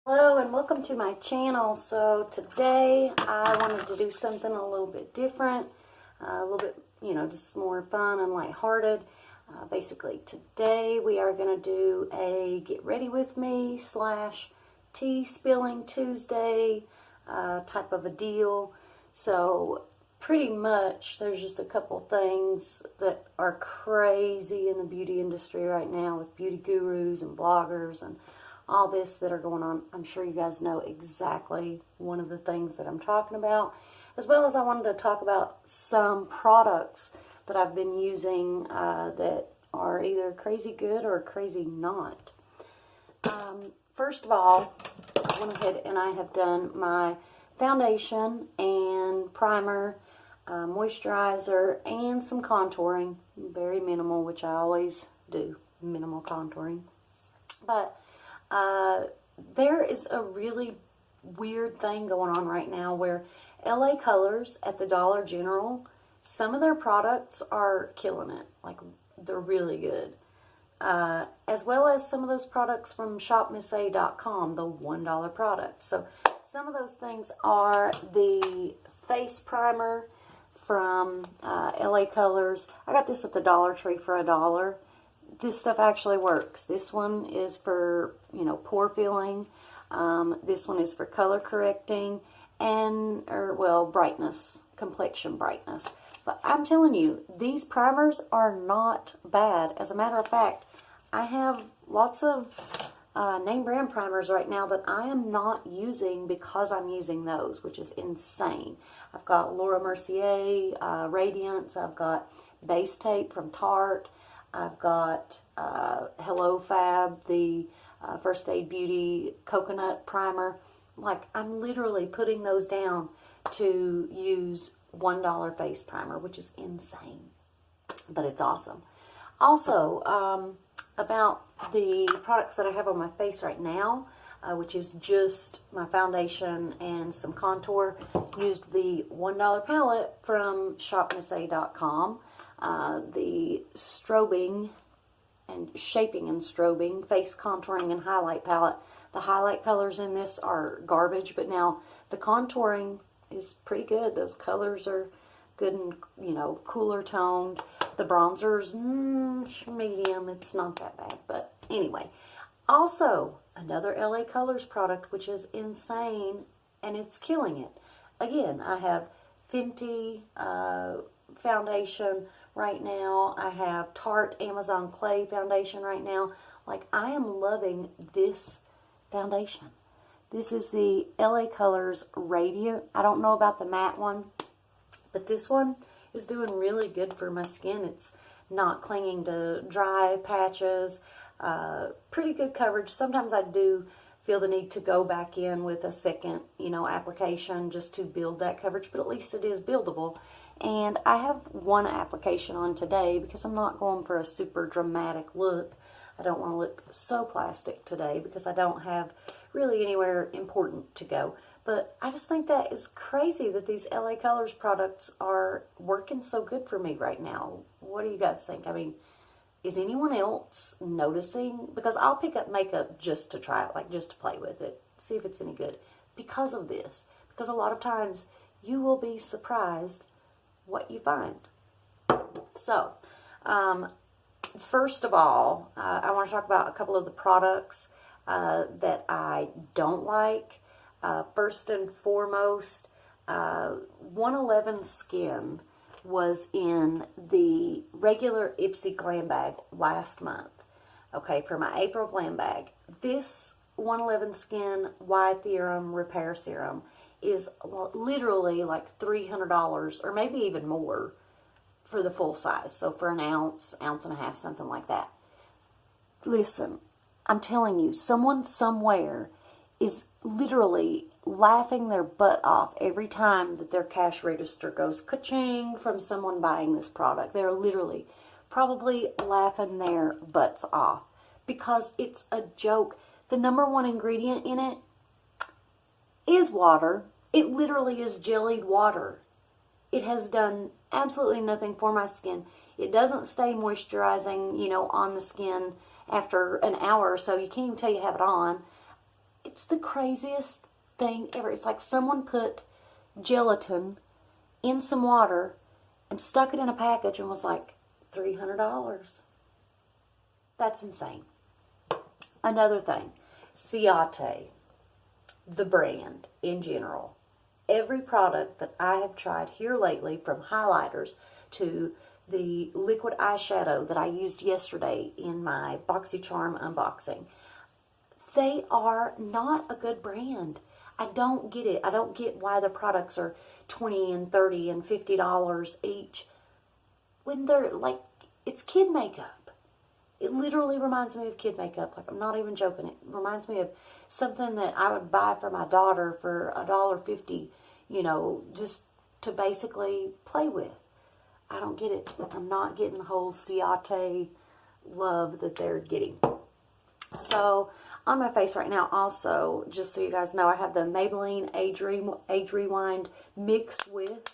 Hello and welcome to my channel. So today I wanted to do something a little bit different, a little bit, just more fun and lighthearted. Basically today we are going to do a get ready with me / tea spilling Tuesday type of a deal. So pretty much there's just a couple things that are crazy in the beauty industry right now with beauty gurus and bloggers and all this that are going on. I'm sure you guys know exactly one of the things that I'm talking about, as well as I wanted to talk about some products that I've been using that are either crazy good or crazy not. First of all, I went ahead and I have done my foundation and primer, moisturizer, and some contouring. Very minimal, which I always do, minimal contouring. But there is a really weird thing going on right now where LA Colors at the Dollar General, some of their products are killing it. Like, they're really good. As well as some of those products from shopmissa.com, the $1 products. So some of those things are the face primer from LA Colors. I got this at the Dollar Tree for $1. This stuff actually works. This one is for, pore filling. This one is for color correcting and, brightness, complexion brightness. But I'm telling you, these primers are not bad. As a matter of fact, I have lots of name brand primers right now that I am not using because I'm using those, which is insane. I've got Laura Mercier, Radiance. I've got Base Tape from Tarte. I've got Hello Fab, the First Aid Beauty Coconut Primer. Like, I'm literally putting those down to use $1 face primer, which is insane. But it's awesome. Also, about the products that I have on my face right now, which is just my foundation and some contour, used the $1 palette from shopmissa.com. The strobing and shaping and strobing face contouring and highlight palette. The highlight colors in this are garbage, but now the contouring is pretty good. Those colors are good and cooler toned. The bronzer's medium. It's not that bad, but anyway. Also, another LA Colors product, which is insane, and it's killing it. Again, I have Fenty foundation right now. I have Tarte Amazon Clay foundation right now. Like, I am loving this foundation. This is the LA Colors Radiant. I don't know about the matte one, but this one is doing really good for my skin. It's not clinging to dry patches. Pretty good coverage. Sometimes I do feel the need to go back in with a second, application just to build that coverage, but at least it is buildable. And I have one application on today because I'm not going for a super dramatic look. I don't want to look so plastic today because I don't have really anywhere important to go. But I just think that is crazy that these LA Colors products are working so good for me right now. What do you guys think? I mean, is anyone else noticing? Because I'll pick up makeup just to try it, like just to play with it, see if it's any good. Because of this. Because a lot of times you will be surprised what you find. So, first of all, I want to talk about a couple of the products that I don't like. First and foremost, 111 Skin was in the regular Ipsy Glam Bag last month. Okay, for my April Glam Bag. This 111 Skin Y-Theorem Repair Serum is literally like $300 or maybe even more for the full size. So for an ounce, ounce and a half, something like that. Listen, I'm telling you, someone somewhere is literally laughing their butt off every time that their cash register goes ka-ching from someone buying this product. They're literally probably laughing their butts off because it's a joke. The number one ingredient in it is water. It literally is jellied water. It has done absolutely nothing for my skin. It doesn't stay moisturizing, on the skin after an hour or so. You can't even tell you have it on. It's the craziest thing ever. It's like someone put gelatin in some water and stuck it in a package and was like, $300. That's insane. Another thing, Ciate, the brand in general. Every product that I have tried here lately, from highlighters to the liquid eyeshadow that I used yesterday in my BoxyCharm unboxing, they are not a good brand. I don't get it. I don't get why the products are $20 and $30 and $50 each when they're like, it's kid makeup. It literally reminds me of kid makeup. Like, I'm not even joking. It reminds me of something that I would buy for my daughter for $1.50, you know, just to basically play with. I don't get it. I'm not getting the whole Ciate love that they're getting. So, on my face right now also, just so you guys know, I have the Maybelline Age Rewind mixed with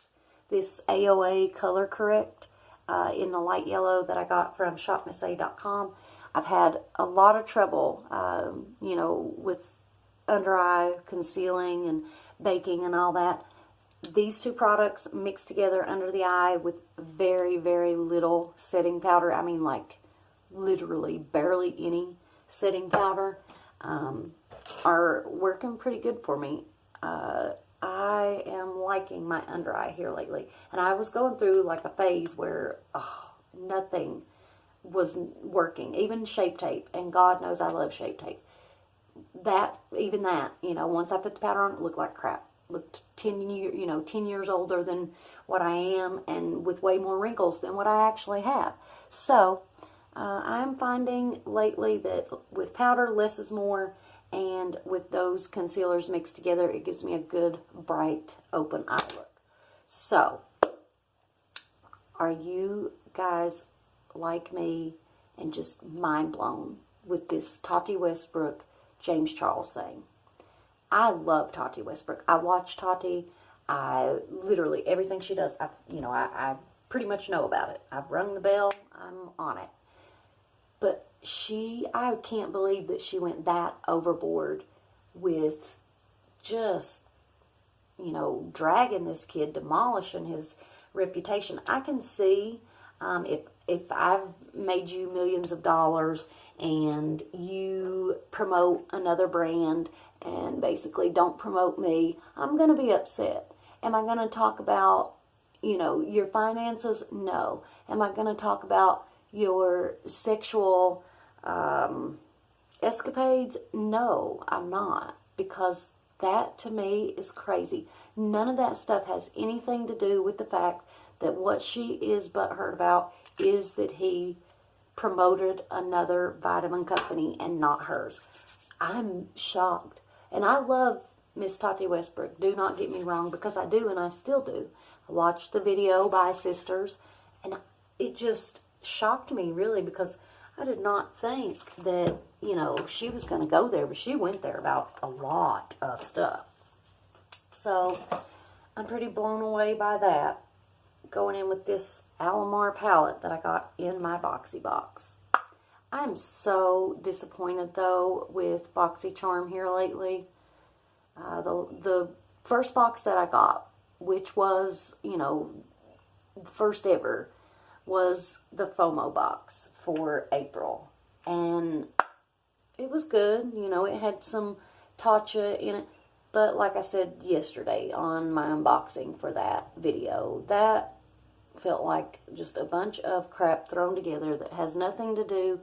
this AOA Color Correct in the light yellow that I got from shopmissa.com. I've had a lot of trouble, you know, with under eye concealing and baking and all that. These two products mixed together under the eye with very, very little setting powder. I mean, like, literally barely any setting powder, are working pretty good for me. I am liking my under eye here lately. And I was going through like a phase where nothing was working, even Shape Tape. And God knows I love Shape Tape. Even that, you know, once I put the powder on, it looked like crap. Looked 10 years older than what I am, and with way more wrinkles than what I actually have. So, I'm finding lately that with powder, less is more, and with those concealers mixed together, it gives me a good, bright, open eye look. So, are you guys like me and just mind blown with this Tati Westbrook, James Charles thing? I love Tati Westbrook. I watch Tati. I literally, everything she does, I pretty much know about it. I've rung the bell. I'm on it. But I can't believe that she went that overboard with just, you know, dragging this kid, demolishing his reputation. I can see if I've made you millions of dollars and you promote another brand and basically don't promote me, I'm going to be upset. Am I going to talk about, you know, your finances? No. Am I going to talk about your sexual escapades? No, I'm not. Because that, to me, is crazy. None of that stuff has anything to do with the fact that what she is butthurt about is that he promoted another vitamin company and not hers. I'm shocked. And I love Miss Tati Westbrook. Do not get me wrong, because I do, and I still do. I watched the video by Sisters, and it just shocked me, really, because I did not think that, you know, she was going to go there, but she went there about a lot of stuff. So, I'm pretty blown away by that. Going in with this Alamar palette that I got in my Boxy box. I'm so disappointed, though, with BoxyCharm here lately. The first box that I got, which was, you know, first ever, was the FOMO box for April. And it was good. You know, it had some Tatcha in it. But like I said yesterday on my unboxing for that video, that felt like just a bunch of crap thrown together that has nothing to do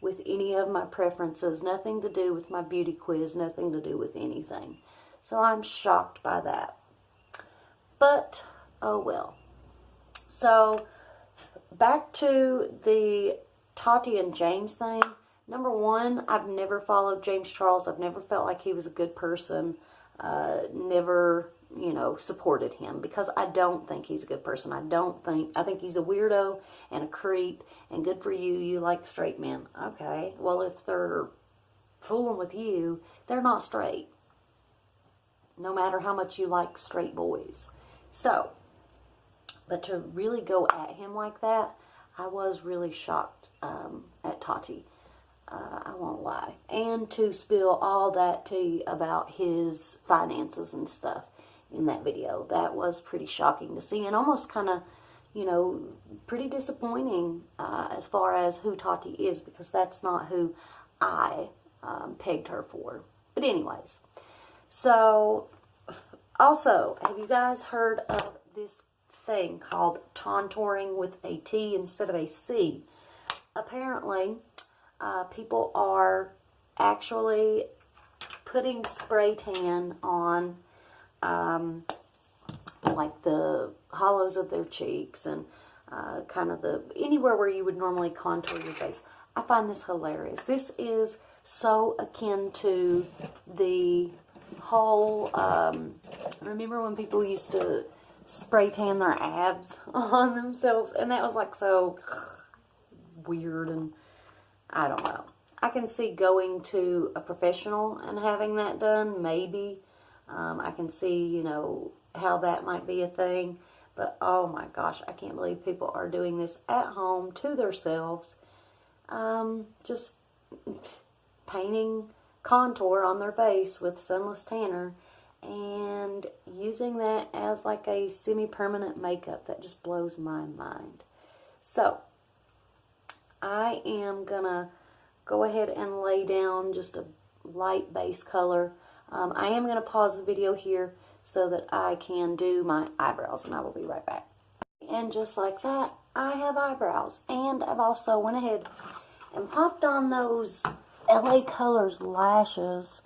with any of my preferences, nothing to do with my beauty quiz, nothing to do with anything. So I'm shocked by that. But, oh well. So, back to the Tati and James thing. Number one, I've never followed James Charles. I've never felt like he was a good person. Never, you know, supported him, because I don't think he's a good person. I think he's a weirdo and a creep, and good for you, you like straight men. Okay, well, if they're fooling with you, they're not straight. No matter how much you like straight boys. So, but to really go at him like that, I was really shocked at Tati. I won't lie. And to spill all that tea about his finances and stuff in that video. That was pretty shocking to see, and almost kind of, you know, pretty disappointing as far as who Tati is, because that's not who I pegged her for. But anyways, so also, have you guys heard of this thing called contouring with a T instead of a C? Apparently, people are actually putting spray tan on like the hollows of their cheeks and kind of anywhere where you would normally contour your face. I find this hilarious. This is so akin to the whole, remember when people used to spray tan their abs on themselves, and that was like so weird, and I don't know. I can see going to a professional and having that done, maybe. I can see, you know, how that might be a thing. But, oh my gosh, I can't believe people are doing this at home to themselves. Just painting contour on their face with Sunless Tanner and using that as like a semi-permanent makeup. That just blows my mind. So, I am going to go ahead and lay down just a light base color. I am going to pause the video here so that I can do my eyebrows, and I will be right back. And just like that, I have eyebrows. And I've also went ahead and popped on those LA Colors lashes.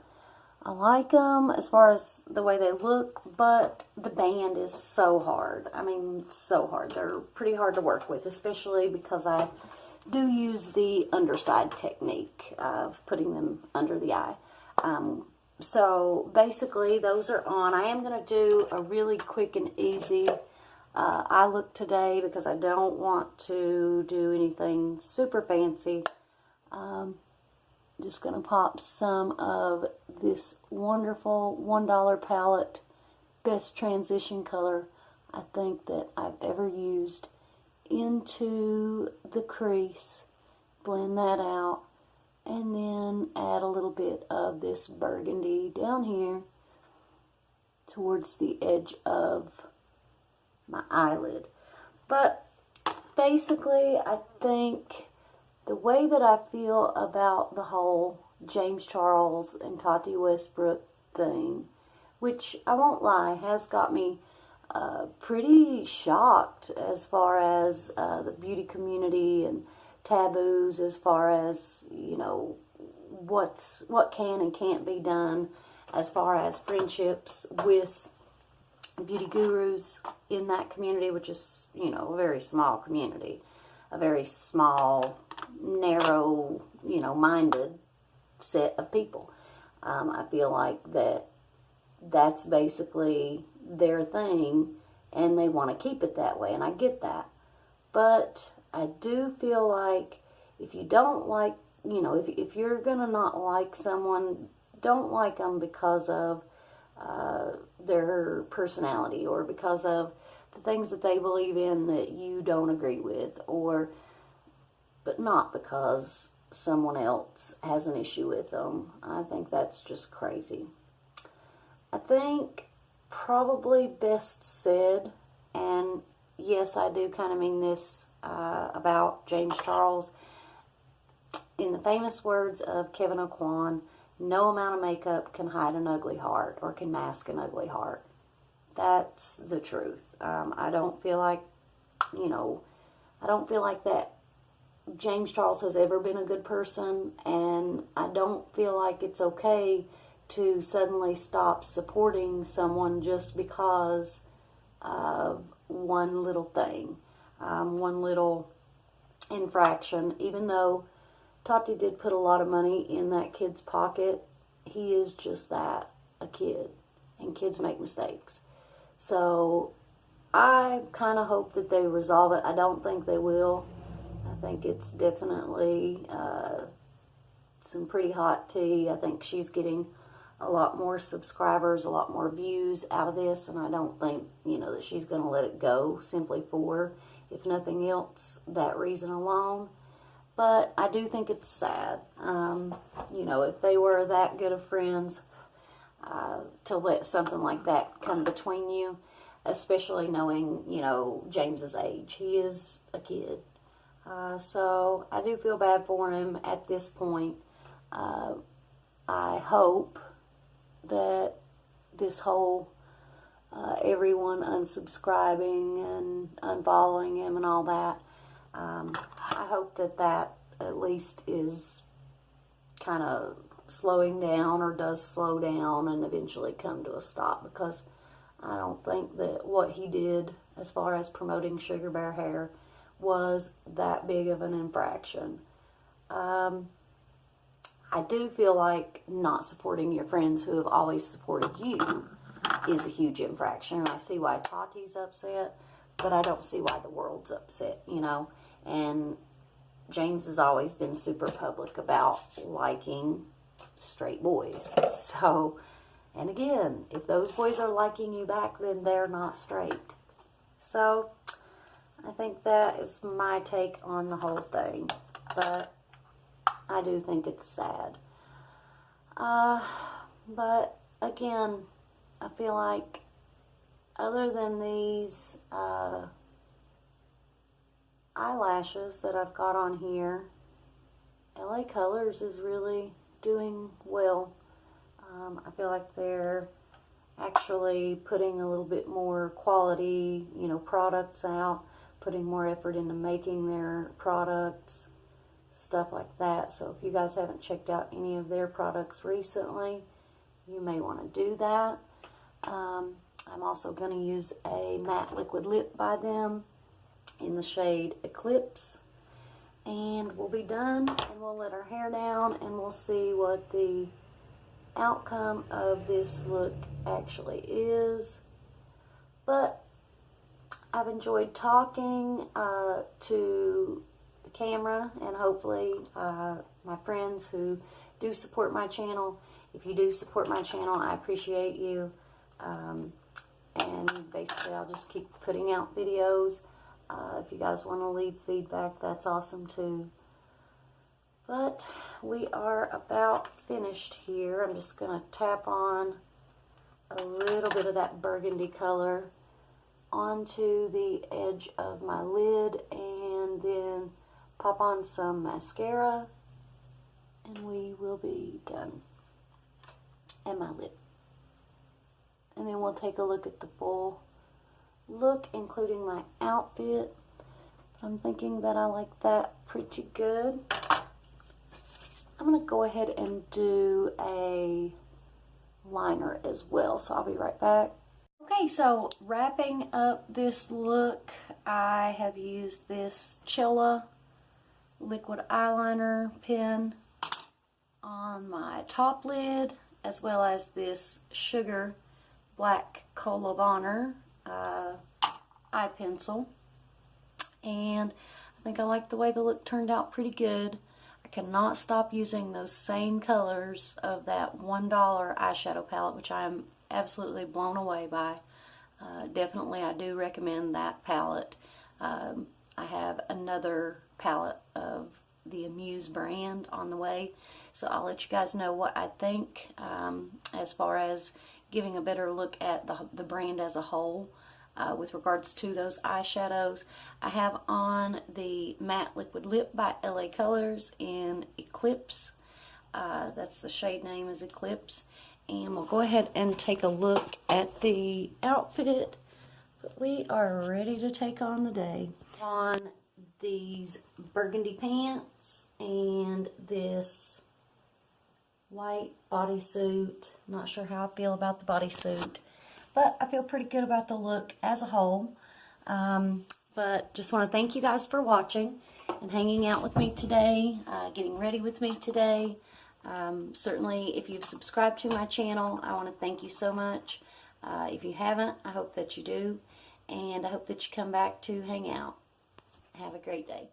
I like them as far as the way they look, but the band is so hard. I mean, so hard. They're pretty hard to work with, especially because I do use the underside technique of putting them under the eye. So basically those are on. I am going to do a really quick and easy eye look today because I don't want to do anything super fancy. Just going to pop some of this wonderful $1 palette, best transition color I think that I've ever used, into the crease, blend that out, and then add a little bit of this burgundy down here towards the edge of my eyelid. But basically, I think the way that I feel about the whole James Charles and Tati Westbrook thing, which I won't lie, has got me pretty shocked as far as the beauty community and taboos, as far as, you know, what can and can't be done as far as friendships with beauty gurus in that community, which is, you know, a very small community, a very small, narrow, you know, minded set of people. I feel like that's basically their thing, and they want to keep it that way, and I get that. But I do feel like if you don't like, you know, if you're going to not like someone, don't like them because of their personality or because of the things that they believe in that you don't agree with, but not because someone else has an issue with them. I think that's just crazy. I think probably best said, and yes, I do kind of mean this about James Charles, in the famous words of Kevin O'Quan, no amount of makeup can hide an ugly heart or can mask an ugly heart. That's the truth. I don't feel like, you know, I don't feel like that James Charles has ever been a good person, and I don't feel like it's okay to suddenly stop supporting someone just because of one little thing, one little infraction. Even though Tati did put a lot of money in that kid's pocket, he is just that, a kid, and kids make mistakes. So I kind of hope that they resolve it. I don't think they will. I think it's definitely some pretty hot tea. I think she's getting a lot more subscribers, a lot more views out of this, and I don't think, you know, that she's going to let it go simply for, if nothing else, that reason alone. But I do think it's sad, you know, if they were that good of friends, to let something like that come between you, especially knowing, you know, James's age. He is a kid. So I do feel bad for him at this point. I hope that this whole everyone unsubscribing and unfollowing him and all that, I hope that that at least is kind of slowing down, or does slow down and eventually come to a stop, because I don't think that what he did as far as promoting Sugar Bear hair was that big of an infraction. I do feel like not supporting your friends who have always supported you is a huge infraction. And I see why Tati's upset, but I don't see why the world's upset, you know. And James has always been super public about liking straight boys. So, and again, if those boys are liking you back, then they're not straight. So, I think that is my take on the whole thing. But I do think it's sad. But again, I feel like other than these eyelashes that I've got on here, LA Colors is really doing well. I feel like they're actually putting a little bit more quality, you know, products out, putting more effort into making their products, stuff like that. So if you guys haven't checked out any of their products recently, you may want to do that. I'm also going to use a matte liquid lip by them in the shade Eclipse. And we'll be done, and we'll let our hair down, and we'll see what the outcome of this look actually is. But I've enjoyed talking to the camera, and hopefully my friends who do support my channel. If you do support my channel, I appreciate you. And basically I'll just keep putting out videos. If you guys want to leave feedback, that's awesome too. But we are about finished here. I'm just going to tap on a little bit of that burgundy color onto the edge of my lid, and then pop on some mascara, and we will be done. And my lip. And then we'll take a look at the full look, including my outfit. I'm thinking that I like that pretty good. I'm going to go ahead and do a liner as well, so I'll be right back. Okay, so wrapping up this look, I have used this Chilla liquid eyeliner pen on my top lid, as well as this Sugar Black Coal of Honor eye pencil. And I think I like the way the look turned out pretty good. I cannot stop using those same colors of that $1 eyeshadow palette, which I am absolutely blown away by. Definitely I do recommend that palette. I have another palette of the Amuse brand on the way, so I'll let you guys know what I think as far as giving a better look at the brand as a whole. With regards to those eyeshadows, I have on the matte liquid lip by LA Colors in Eclipse. That's the shade name, is Eclipse. And we'll go ahead and take a look at the outfit. But we are ready to take on the day. On these burgundy pants and this white bodysuit. Not sure how I feel about the bodysuit, but I feel pretty good about the look as a whole. But just want to thank you guys for watching and hanging out with me today, getting ready with me today. Certainly, if you've subscribed to my channel, I want to thank you so much. If you haven't, I hope that you do, and I hope that you come back to hang out. Have a great day.